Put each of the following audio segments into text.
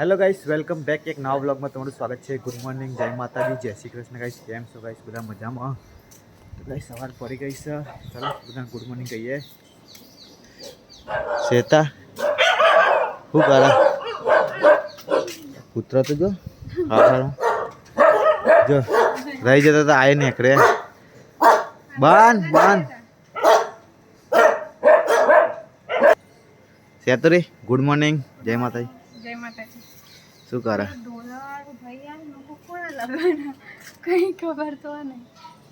Hello guys welcome back एक नवा blog में તમારું સ્વાગત છે। ગુડ મોર્નિંગ, જય માતાજી, જય શ્રી કૃષ્ણ ગાइस। કેમ છો ગાइस? બધા મજામાં? તો ગાइस સવાર પડી ગઈ છે, ચાલો બધા ગુડ મોર્નિંગ કહીએ। શ્વેતા શું કરે? પુત્ર તો જો હા જો રહી જતા તો આય નીકળે બાન બાન સેતુરી ગુડ મોર્નિંગ, જય માતાજી। જય માતાજી। શું કરે? ડોલાવાળો ભાઈ આ લોકો કોણ લગાડ્યા કઈ ખબર તો નહીં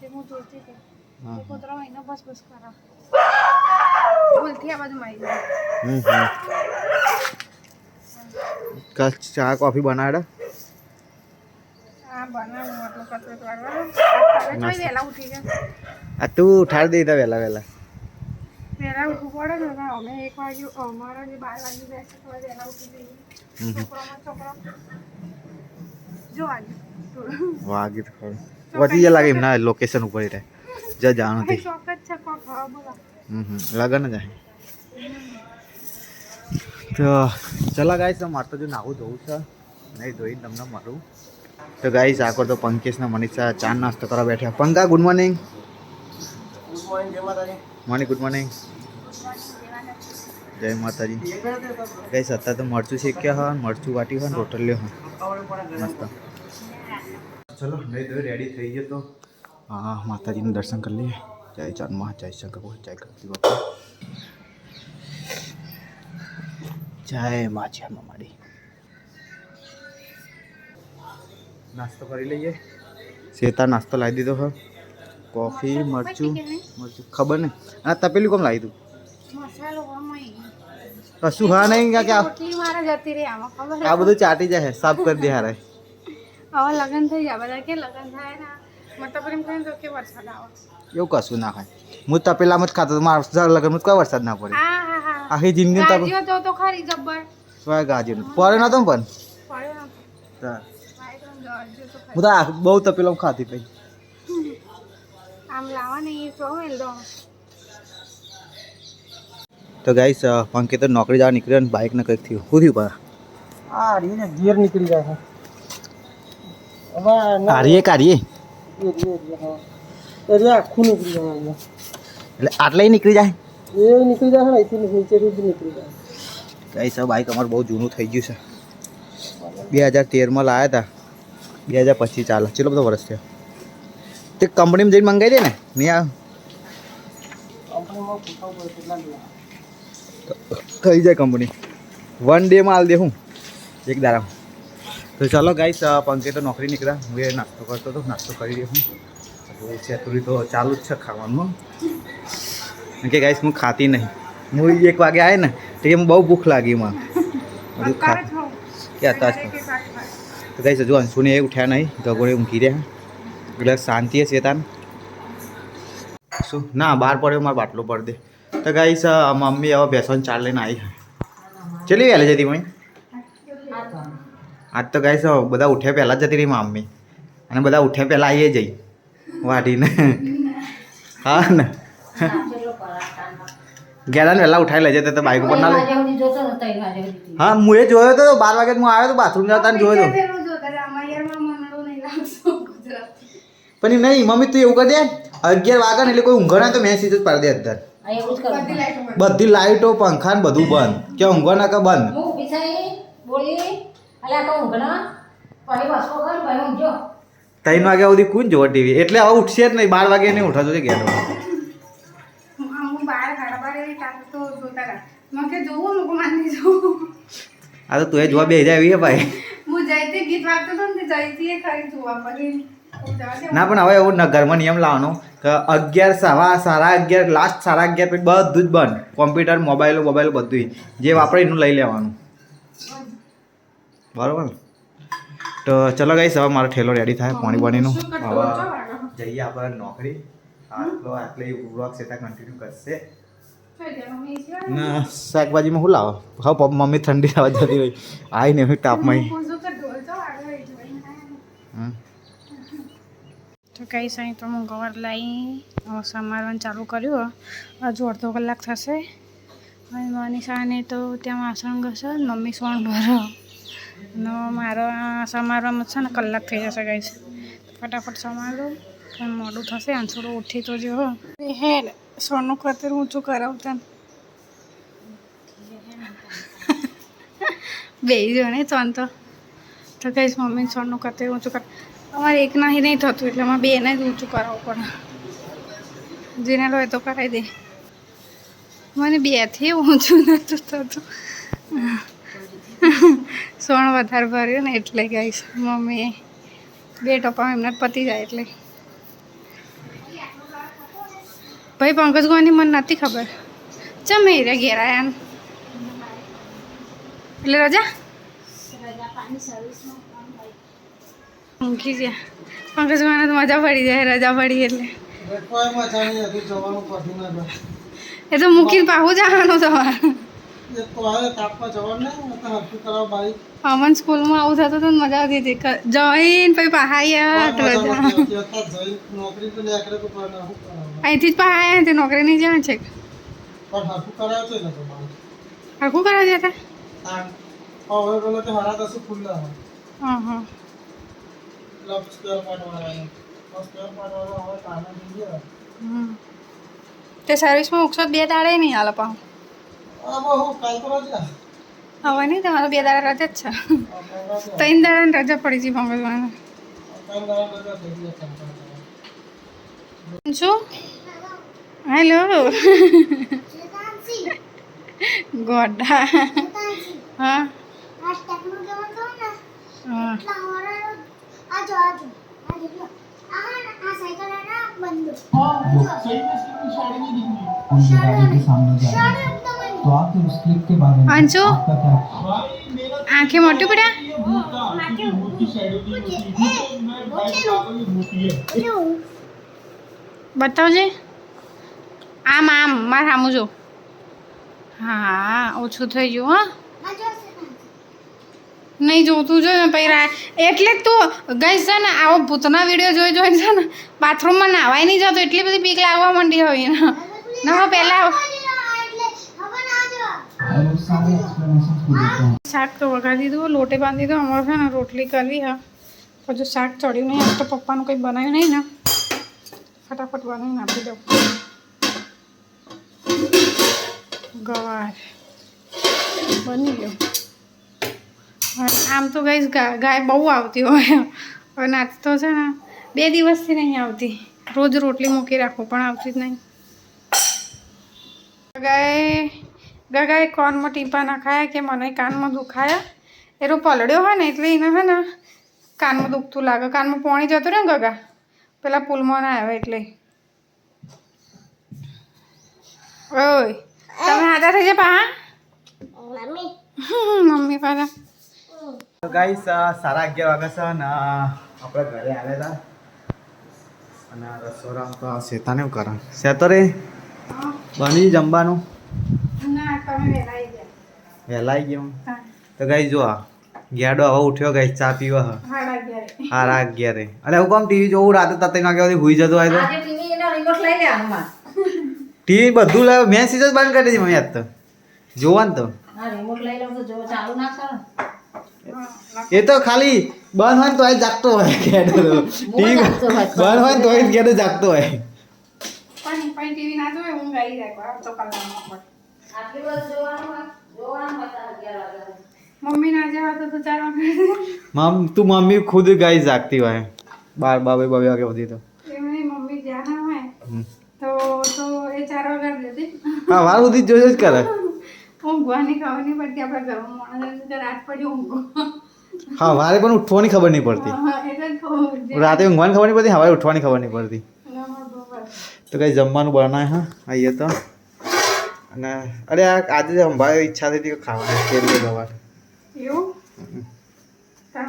તે હું જોતી હતી તે કૂતરો એનો બસ બસ કરો ભૂલથી આ બધું મારી કલ ચા કોફી બનાવડા આ બનાવું આટલો કચરો કાઢવાનો વહેલા ઉઠી ગયા આ તું ઉઠાડી દે વહેલા વહેલા વહેલા ઉઠવું પડે ને અમે 1 વાગ્યું અમારા જે 12 વાગ્યું બેસે તો વહેલા ઉઠી જઈએ છોકરો જો વાગી તો ખરું વધી જ લાગે એમના લોકેશન ઉપર રહે જ જાણો તે ચોક્કસ છે કોક બોલા લગન જ તો ચલા ગાઈસ મારે તો જો નાવું ધોવું છે નહીં ધોઈને તમને મારું તો ગાઈસ આખો તો પંકેશ ને મનીષા ચા નાસ્તો કરવા બેઠા। પંકા good morning. Morning good morning, જય માતાજી। ગાઈસ અત્યારે તો મરચું શેક્યા હા, મરચું વાટ્યું હા, રોટલીઓ હા મસ્ત। ચલો નહીં તો રેડી થઈ ગયો તો હા માતાજીનું દર્શન કરી લઈએ। જય ચાંદમાં, જય શંકર, જય ગણપતિ બાપા, જય મા ચાંદમાં માડી। નાસ્તો કરી લઈએ। શ્વેતા નાસ્તો લાવી દીધો હો, કોફી મરચું મરચું ખબર નહીં આ તપેલું કેમ લાવી તું? મસાલો કશું હા નહીં કે મારા જતી રહી આમાં ખબર આ બધું ચાટી જાય સાફ કરી દે હારે। હવે લગન થઈ જાય બધા કે લગન થાય ને મતલબ એમ કહે તો કે વરસાદ આવે એવું કશું ના ખાય। હું તપેલામાં જ ખાતો મારા લગનમાં કોઈ વરસાદ ના પડે આખી જિંદગી ગાજીઓ તો ખરી જબ્બર સોય ગાજી પડે નતો પણ પડ્યો હું તો બહુ તપેલામાં ખાતી પછી આમ લાવા ને એ તો મેલદો। તો ગાઈસ પંકે તો નોકરી જવા નીકળ્યો ને બાઇક ને કંઈક થયું શું થયું પા? આ રીને ગિયર નીકળી જાય છે હવે કાઢીએ કાઢીએ એટલે આખું નીકળી જાય એટલે આટલે નીકળી જાય એ નીકળી જાય ને અહીંથી નીચેથી જ નીકળી જાય। ગાઈસ આ બાઇક અમારું બહુ જૂનું થઈ ગયું છે, 2013માં લાવ્યા હતા, 2025 ચાલે ચેટલો બધો વર્ષ થયો। તે કંપનીમાં જઈને મંગાવી દે ને નહીં આવે કંપનીમાં પૂછવું પડે કેટલા લેવા થઈ જાય કંપની 1 ડેમાં હાલ દે હું એક દારામાં। તો ચાલો ગાઈસ પંકે તો નોકરી નીકળ્યા, હું એ નાસ્તો કરતો હતો, નાસ્તો કરી દે હું છેતુરી તો ચાલુ જ છે ખાવાનું કે ગાઈસ હું ખાતી નહીં, હું 1 વાગે આવે ને તો એમ બહુ ભૂખ લાગી એમાં બધું ખા કે હતા જ તો ગાઈસ હજુ અંશુને એ ઉઠ્યા નહીં, ગગોળે ઊંઘી રહ્યા એટલે શાંતિ છે ચેતાન શું ના બહાર પડ્યો મારો બાટલો પડ દે। તો ગાઈસ મમ્મી હવે ભેંસોને ચાર લઈને આવી ચલી વહેલે જતી મમ્મી આજ તો ગાઈસ બધા ઉઠ્યા પહેલાં જ જતી રહી મમ્મી અને બધા ઉઠ્યા પહેલાં આવીએ જઈ વાઢીને હા ને ગેરાને વહેલા ઉઠાવી લઈ જતા તો બાઇક ઉપર ના લે હા હું એ જોયો તો 12 વાગે હું આવ્યો તો બાથરૂમ જતા ને જોયો તો પણ નહીં મમ્મી તું એવું કરી દે 11 વાગે ને એટલે કોઈ ઊંઘ ના તો મેં સીધું જ પાડી દે અત્યારે બધી લાઈટો પંખા ને બધું બંધ કે ઊંઘ ના કે બંધ 3 વાગ્યા સુધી કોણ જોવે ટીવી એટલે હવે ઉઠશે જ નહીં 12 વાગે નહીં ઉઠાતો છે ઘેર આ તો તું એ જોવા બે જાય એવી ભાઈ ના પણ હવે એવું ઘરમાં નિયમ લાવવાનો કે 11 11:30 લાસ્ટ 11:30 પછી બધું જ બંધ કોમ્પ્યુટર મોબાઈલ બધું જે વાપરે એનું લઈ લેવાનું બરાબર। તો ચલો ગાઈસ હવે મારો ઠેલો રેડી થાય પાણીનું હવે જઈએ આપણે નોકરી આટલે વ્લોગ સેટા કન્ટિન્યુ કરશે ના શાકભાજીમાં શું લાવો હા મમ્મી ઠંડી આવવા જતી હોય આવીને હું તાપમાં તો કઈ સાંઈ તો હું ગવાર લાવી સમારવાનું ચાલુ કર્યું હજુ અડધો કલાક થશે અને મનીષાને તો ત્યાં વાસણ ઘસે મમ્મી સોણ ભરો અને મારો આ સમારવામાં છે ને કલાક થઈ જશે ગાઈસ. ફટાફટ સમાર દો કારણ મોડું થશે. આંસુડો ઉઠી તો જો હેડ સોનું ખાતર ઊંચું કરાવતા બે જણે ચોન તો કહીશ મમ્મી સોનું ખાતર ઊંચું કર. અમારે એક નહીં નહીં થતું એટલે અમારે બેને જ ઊંચું કરાવવું પડે. જેને લો તો કરાવી દે. મને બેથી ઊંચું નહોતું થતું. સોણ વધારે ભર્યું ને એટલે ગાઈશ મમ્મીએ 2 ટપા એમને પતી જાય એટલે. ભાઈ પંકજ ગોવાની મને નથી ખબર ચમ એ રે ઘેર આયા ને એટલે રજા મૂકી ગયા. પંકજ ગોવાને તો મજા પડી જાય રજા પડી એટલે. એ તો મૂકીને પાછું જવાનું તમારે. અમન સ્કૂલમાં આવું થતું તો મજા આવતી હતી જઈને પછી પહાયા રજા અહીંથી જ પહાયા તે નોકરી નહીં જવાનું છે. હરખું કરાવ્યા હતા. હા હા તે સર્વિસમાં ઉકસો 2 દાડે નહીં હાલ પાઉં હવે નહીં તમારે 2 દાડા રજા જ છે. 3 દાડાની રજા પડી છે પંકજવાને. શું હેલો ગોડા હા હા अंशु आंखें मोटी पड़ा बताओ जे आम आम मार सामू जो हाँ ओछू थई गयुं हाँ नहीं जोतुं जो ने पई એટલે જ તું ગઈ છે ને આવો ભૂતના વિડીયો જોઈ જોઈ છે ને બાથરૂમમાં નાવાય નહીં જતો એટલી બધી બીક લાગવા માંડી હોય ને ના પહેલા શાક તો વઘારી દીધું લોટે બાંધી દીધો. અમારે છે ને રોટલી કરવી હા હજુ શાક ચડ્યું નહીં. આજ તો પપ્પાનું કંઈ બનાવ્યું નહીં ને ફટાફટ બનાવીને આપી દઉં. ગવાર બની ગયું. આમ તો ગઈ ગાય બહુ આવતી હોય અને આજ તો છે ને 2 દિવસથી નહીં આવતી. રોજ રોટલી મૂકી રાખું પણ આવતી જ નહીં. ગાય કોનમાં ટીપા નાખાયા કે મને કાનમાં દુખાયા એનો પલળ્યો હોય ને એટલે એને છે ને કાનમાં દુખતું લાગે. કાનમાં પાણી જતું રહે ને ગગા પેલા પુલમાં ના આવે એટલે. ઓય તમે હાજર થઈ જાય પા મમ્મી પાછા તો ગાઈસ 11:30 વાગે છે ને આપણે ઘરે આવ્યા હતા અને રસોડામાં તો શેતાને એવું કરે શેતો રે બની જમવાનું ના તમે વહેલા આવી ગયો. તો ગાઈસ જો ગેડો હવે ઉઠ્યો ગાઈસ ચા પીવા હ 11:30 અને હું કામ ટીવી જોઉં રાતે 3 વાગ્યા સુધી હુઈ જતો હોય તો ટીવી બધું લાવ મેં સીજ જ બંધ કરી દીધી મમ્મી આજ તો જોવા ને તો એ તો ખાલી બંધ હોય ને તો જાગતો હોય ગેડો ટીવી બંધ હોય ને તો ગેડો જાગતો હોય. પણ ટીવી ના જોવે ઊંઘ આવી જાય તો કલાકમાં મમ્મી ના જેવા તો 4 વાગે તું મમ્મી ખુદ ગાઈ જાગતી હોય 12 વાગે સુધી તો એમની મમ્મી જ્યાં ના હોય તો એ 4 વાગે દેતી. હા વાર સુધી જોઈ જ કરે ઊંઘવાની ખબર નહીં પડતી આપણા ઘરમાં માણસ રાત પડી ઊંઘો. હા વારે પણ ઉઠવાની ખબર નહીં પડતી. રાતે ઊંઘવાની ખબર નહીં પડતી સવારે ઉઠવાની ખબર નહીં પડતી. તો કઈ જમવાનું બનાવે હા આવીએ તો અને અરે આજે સંભાળ્યો ઈચ્છા થઈ હતી કે ખાવાની કેરી ગવાર એવું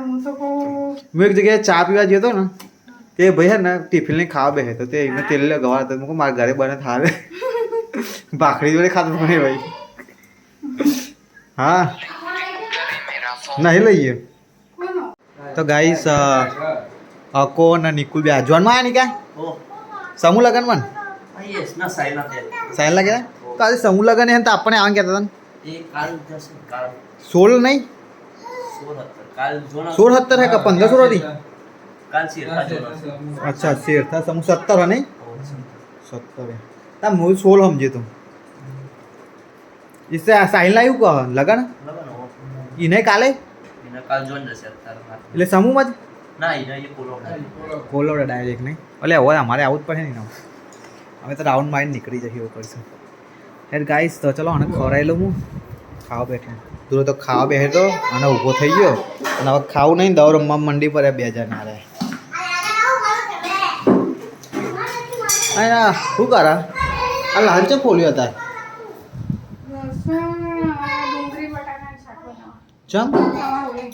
હું તો કહું હું એક જગ્યાએ ચા પીવા ગયો હતો ને તે ભાઈ હે ને ટિફિન લઈને ખાવા બેસે તો તે એમને તેલ ગવાર હતો મૂકો મારા ઘરે બને થાવે ભાખરી જોડે ખાતું નહીં ભાઈ. હા નહીં લઈએ તો ગાઈસ અકો અને નિકુલ બે આજવાનમાં આવ્યા ને ક્યાં સમૂહ લગનમાં સાયલા ગયા તો આજે સમૂહ લગન તો આપણે આવવાનું કહેતા હતા 16 નહીં 16 17 है का 15 16 थी काल सिरका जोना अच्छा शेर था समूह 17 है नहीं 17 है तब मुझे 16 समझे तुम इससे साहिल लायु का लगा ना लगन इन्हें काले इना काल જોન જશે અત્યારે એટલે સમૂહમાં જ ના ઇના એ પોલો કોલોડા ડાયરેક્ટ નહીં એટલે હવે અમારે આવું જ પડે નહીં ના અમે તો રાઉન્ડ મારીને નીકળી જઈએ એવું કરશું યાર ગાઈસ તો ચલો આને ખવડાવી લઉં હું ખાવા બેઠો તું તો ખાવા બેસે તો અને ઊભો થઈ ગયો અને હવે ખાવું નહીં દવા રમવા મંડી પર 2 જણા રહે આ શું કરા આ લાંચો ખોલ્યો હતા ડુંગળી બટાકાનું શાક બનાવવા. ચમ તમારું એ.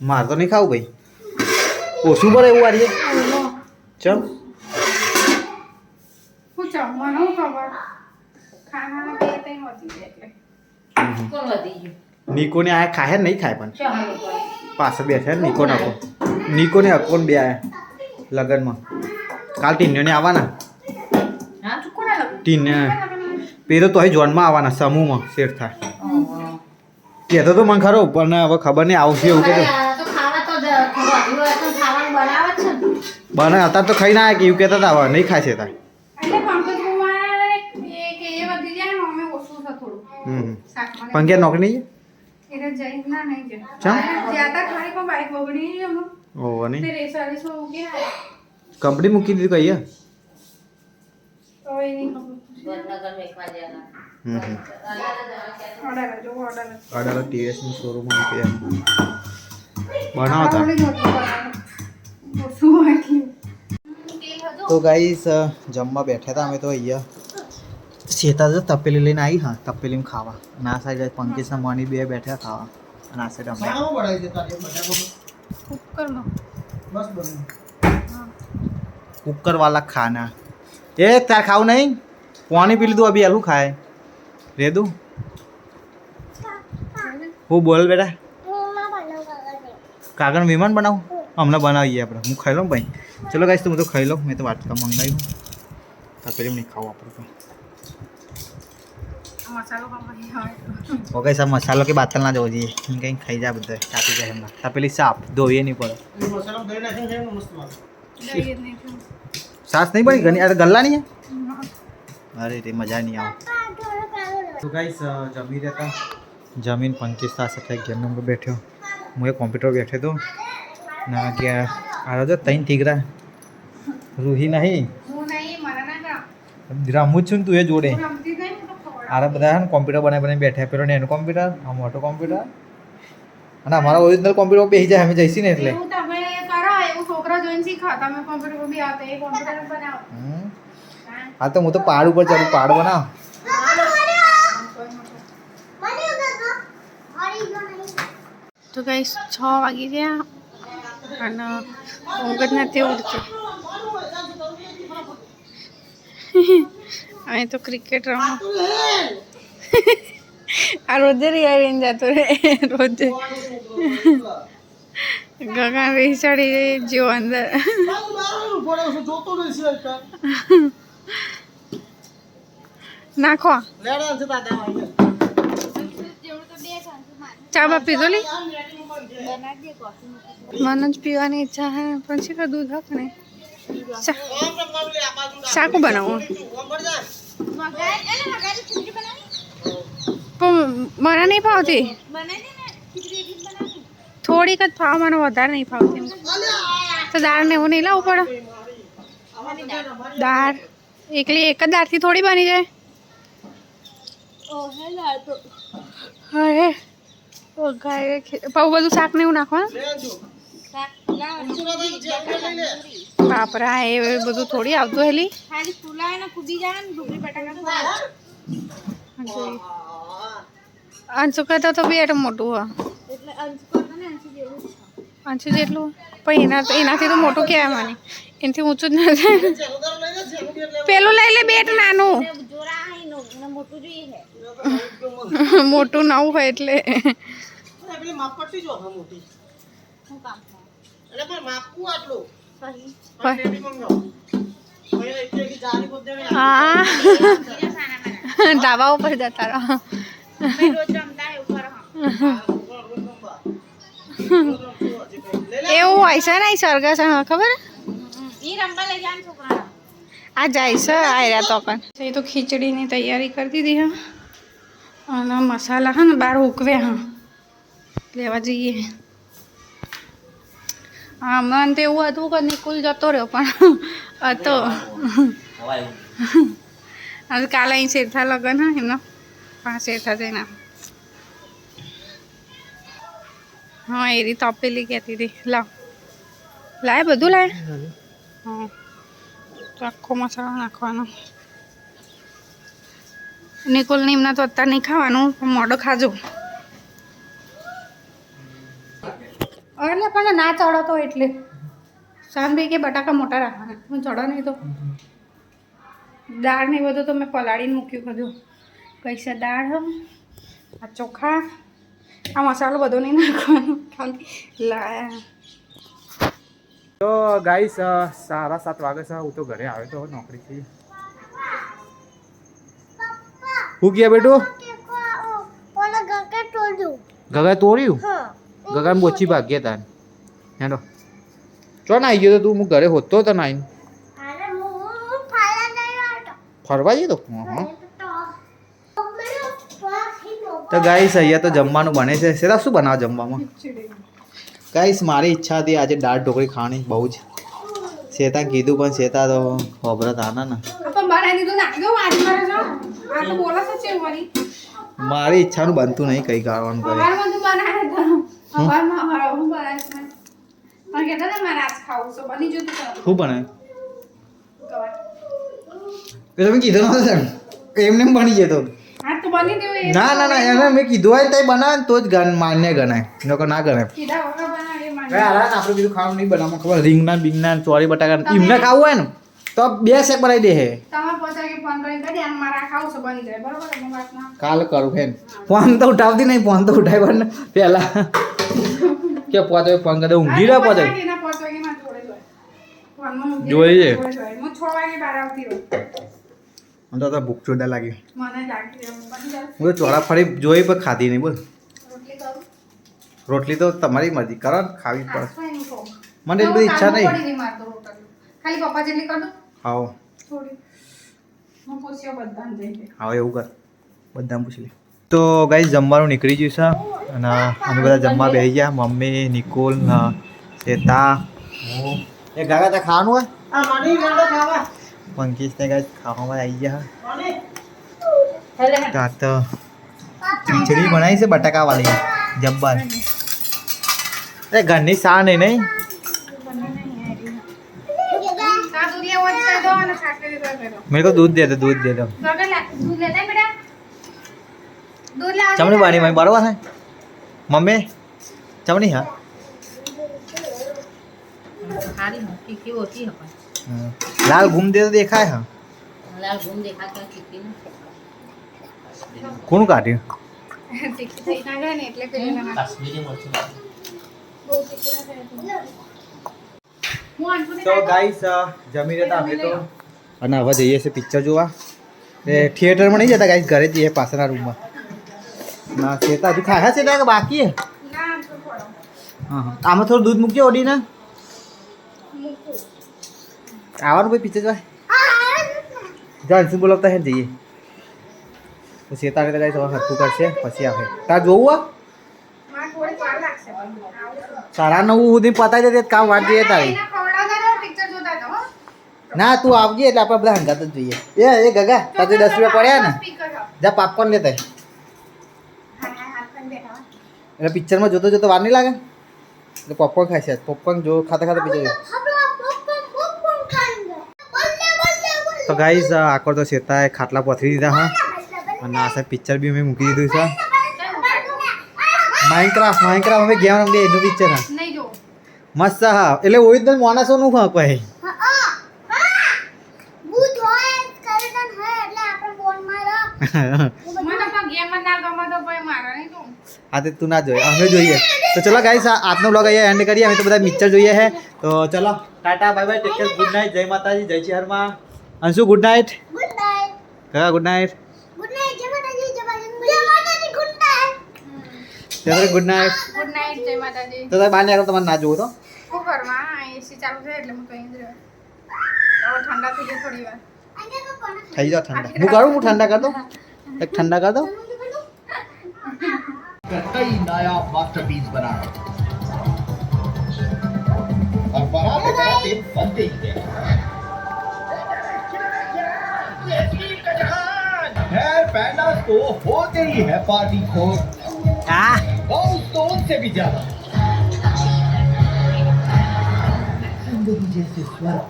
મારે તો નહીં ખાવું ભાઈ ઓછું પડે એવું વારીએ ઓલો. ચમ હું જમવાનું ખબર ખાનાના 2 3 વધી જાય એટલે નિકોને આ ખાય નહીં ખાય પણ પાછળ બેઠા નિકો નાખો નિકોને અકોન બે આયા લગનમાં કાલ ટીન્યોને આવવાના ટીને પેલો તો અહીં જોનમાં આવવાના સમૂહમાં શેઠ થાય કહેતો તો મને ખરો પણ હવે ખબર નહીં આવશે એવું કહેતો બને અત્યારે તો ખાઈ ના આવે કે એવું કહેતા હતા હવે નહીં ખાય છે તાર એટલે પંકજકુમાર કે એ વધી જાય ને અમે ઓછું છે થોડું શાકમાં પંક્યા નોકરી નહીં એટલે જઈને ના નહીં જાય ચમ? જ્યાં તા ખાલી પણ બાઈક બગડી ગઈ એમનું ઓહો નહીં તે રેસારીસમાં મૂકી આવ્યા. કંપની મૂકી દીધી કહીએ તો એ નહીં ખબર ઓર્ડર કરજો ઓર્ડર અડાલો ટીવીએસની શોરૂમમાં મૂકી બનાવતા ઓછું હોય એટલે તો ગાઈસ જમવા બેઠા હતા અમે તો અહીંયા શેતા તો તપેલી લઈને આવી હા તપેલીમાં ખાવા અને આ સાઈડ પંકજના મની બે બેઠા ખાવા અને આ સાઈડ અમે શામાં બનાવી દેતા એ બટાકાનું? કુકરમાં બસ બને कुकर वाला खाना ए तार खाऊ नहीं पानी पी लीधું अभी आलू खाए रे दू હું બોલ બેટા કાગળ મહેમાન બનાવું હમણાં બનાવીએ આપણે હું ખાઈ લઉં ભાઈ ચલો ગાઈસ તો હું તો ખાઈ લઉં મેં તો વાટકા મંગાવ્યું તપેલી નહીં ખાવું આપણે તો મસાલો કમાઈ હોય ઓકે સર મસાલો કે બાતલ ના જવો જોઈએ કંઈ ખાઈ જાય બધા કાપી જાય એમના તપેલી સાફ ધોઈએ નહીં પડે એ મસાલો દહીં નાખીને ખાઈએ ને મસ્ત લાગે. દહીં જ નહીં ખાવું. સાસ નહીં બની ઘણી અરે ગલ્લા નહીં અરે તે મજા નહીં આવે તો ગાઈસ જમી રહેતા જમીન 25 તાસ એટલે ગેમ નંબર બેઠ્યો હું એ કોમ્પ્યુટર બેઠો તો ના કે આ જો 3 ઠીકરા રૂહી નહીં હું નહીં મને ના કામ રમું જ છું ને તું એ જોડે હું રમતી નહીં હું તો ખવડાવું. આરા બધા ને કોમ્પ્યુટર બનાવી બેઠા પેલો ને એનું કોમ્પ્યુટર આ મોટો કોમ્પ્યુટર અને અમારા ઓરિજિનલ કોમ્પ્યુટર બેસી જાય અમે જઈશી ને એટલે એવું તમે કરો એવું છોકરા જોઈને શીખો તમે કોમ્પ્યુટર બી આવતો એ કોમ્પ્યુટર બનાવો હા તો હું તો પહાડ ઉપર ચાલું પહાડ બનાવ તો ગાઈસ 6 વાગી ગયા અને ઊંઘ જ નથી ઉડતી અહીં તો ક્રિકેટ રમો આ રોજે રિયારીને જતો રે રોજે ગગન રહી ચડી જો અંદર જોતો નથી નાખો લેડા છે દાદા ચા બા પીધો લી મને જ પીવાની ઈચ્છા હે પણ છે કે દૂધ હક ને શાકું બનાવું પણ મને નહીં ભાવતી થોડીક જ ભાવ મને વધારે નહીં ભાવતી તો દાળ ને એવું નહીં લાવવું પડે દાળ એકલી એક જ દાળથી થોડી બની જાય અરે ગાય પાઉં બધું શાક ને એવું નાખવાનું બાપરા એ બધું થોડી આવતું હેલી અંશુ કરતા તો બે મોટું હોય અંશુ જેટલું પણ એનાથી તો મોટું કહેવાય મને એનાથી ઊંચું જ ના થાય પેલું લઈ લે બેટ નાનું મોટું નવું હોય એટલે પેલી માપપટ્ટી જો મોટી એટલે પણ માપવું આટલું હા ધાબા ઉપર જતા રહો એવું હોય છે ને સરગસ ખબર આ જાય છે આયરા તો પણ એ તો ખીચડીની તૈયારી કરી દીધી હા અને મસાલા હા ને બહાર ઉકવે હા લેવા જઈએ હા મને તો એવું હતું કે નિકુલ જતો રહ્યો પણ હતો હવાય હવે કાલે અહીં શેઠા લગન હા એમનો પણ શેઠા જઈને હા એ રીતે તપેલી કહેતી હતી લાય બધું લાય હા તો આખો મસાલો નાખવાનો નિકોલને એમના તો અત્યારે નહીં ખાવાનું પણ મોડો ખાજો એટલે પણ ના ચડતો એટલે શાંતિ કે બટાકા મોટા રાખવાના હું ચડો નહીં તો દાળ ને બધું તો મેં પલાળીને મૂક્યું બધું પૈસા દાળ આ ચોખા આ મસાલો બધો નહીં નાખવાનો ખાલી લાયા તો ગાઈસ 7:30 વાગે છે હું તો ઘરે આવ્યો તો નોકરીથી હું ગયા બેટું ગગા તોડ્યું ગગા બોચી ભાગ્યા તાન હેડો ચો ના આવી ગયો તો તું હું ઘરે હોતો તો ના ફરવા જઈએ તો તો ગાઈસ અહીંયા તો જમવાનું બને છે સેરા શું બનાવો જમવામાં ગાઈસ મારી ઈચ્છા હતી આજે દાળ ઢોકળી ખાવાની બહુ જ શેતા કીધું પણ શેતા તો ખબર આના ને મારી ઈચ્છાનું બનતું નહીં કઈ ખાવાનું કરે શું બનાય તમે કીધું નતું એમને બની જતો ના ના ના એને મેં કીધું હોય તો બનાવે ને તો જ માન્ય ગણાય નકર ના ગણાય આપણે બીજું ખાવાનું નહીં બનાવવા ખબર રીંગણા બીંગણા ચોરી બટાકા એમને ખાવું હોય ને તો 2 શેક બનાવી દે હે કાલ કરું ફેન ફોન તો ઉઠાવતી નહીં ફોન તો ઉઠાવ્યો ને પેલા કે પોતે ફોન કરે ઊંઘી રહ્યા પોતે જોઈએ તો ભૂખ ચોડા લાગી હું તો ચોળા ફરી જોઈ પણ ખાધી નહીં બોલ રોટલી તો તમારી મરજી કરો ને ખાવી પડે મને એટલી બધી ઈચ્છા નહીં આવો આવો એવું કર બધાને પૂછી લે તો ગાઈસ જમવાનું નીકળી ગયું છે અને અમે બધા જમવા બેસી ગયા મમ્મી નિકોલ શેતા હું એ ગાગા ત્યાં ખાવાનું હોય પંકીશ ને ગાઈસ ખાવામાં આવી ગયા ત્યાં તો ખીચડી બનાવી છે બટાકા વાળી જબ્બર એ ઘરની સા નહીં નહીં मेरे को दूध दे दो चमड़ी पानी में बराबर है मम्मी चमड़ी हाँ लाल घूम दे तो देखा है हाँ कौन काटी કાશ્મીરી મરચું તો ગાઈસ જમી રહેતા અમે તો અને હવે જઈએ છીએ પિક્ચર જોવા એ થિયેટરમાં નહીં જતા ગાઈસ ઘરે જ જઈએ પાછળના રૂમમાં ના શેતા હજુ ખાયા છે કે બાકી હે હા હા આમાં થોડું દૂધ મૂકજો ઓડીને આવવાનું ભાઈ પિક્ચર જોવા જાણ શું બોલાવતા હે જઈએ તો શેતા તો ગાઈસ હવે હરખું કરશે પછી આવે તાર જોવું આ 9:30 સુધી પતાવી દે કામ વાત જઈએ તારી ના તું આવજે એટલે આપણે બધા હંગાત જ જોઈએ એ ગગા તારે 10 રૂપિયા પડ્યા ને જા પાપકોર્ન લેતા એટલે પિક્ચરમાં જોતો જોતો વાર નહીં લાગે એટલે પોપકોર્ન ખાશે પોપકોર્ન જો ખાતા ખાતા પિક્ચર તો ગાઈસ આકોર તો શેતાએ ખાટલા પથરી દીધા હા અને આ સાહેબ પિક્ચર બી મેં મૂકી દીધું છે માઇનક્રાફ્ટ અમે ગેમ રમીએ એનું પિક્ચર હા મસ્ત હા એટલે ઓરિજિનલ માણસોનું હા કોઈ હા તે તું ના જોઈએ અમે જોઈએ તો ચલો ગાઈસ આજનો વ્લોગ અહીંયા એન્ડ કરીએ અમે તો બધા પિક્ચર જોઈએ છે તો ચલો ટાટા bye bye take care good night જય માતાજી જય શ્રી હરમાં Anshu good night good night ત્યારે ગુડ નાઇટ. ગુડ નાઇટ, જય માતાજી. તો તારે બહાર નીકળો તમારે ના જોવો તો શું કરવા? એસી ચાલુ છે એટલે હું કहीं જ રહ્યો. હવે ઠંડા થઈ જાય થોડી વાર. થઈ જાઓ ઠંડા. હું કરું, હું ઠંડા કરી દઉં. એક ઠંડા કરી દઉં. कई नया मास्टरपीस बना है और बनाते बनाते बनते ही गया खैर पहला तो होते ही है पार्टी खोर હા बहुत तो उनसे भी ज्यादा जिंदगी जैसे स्वर्ग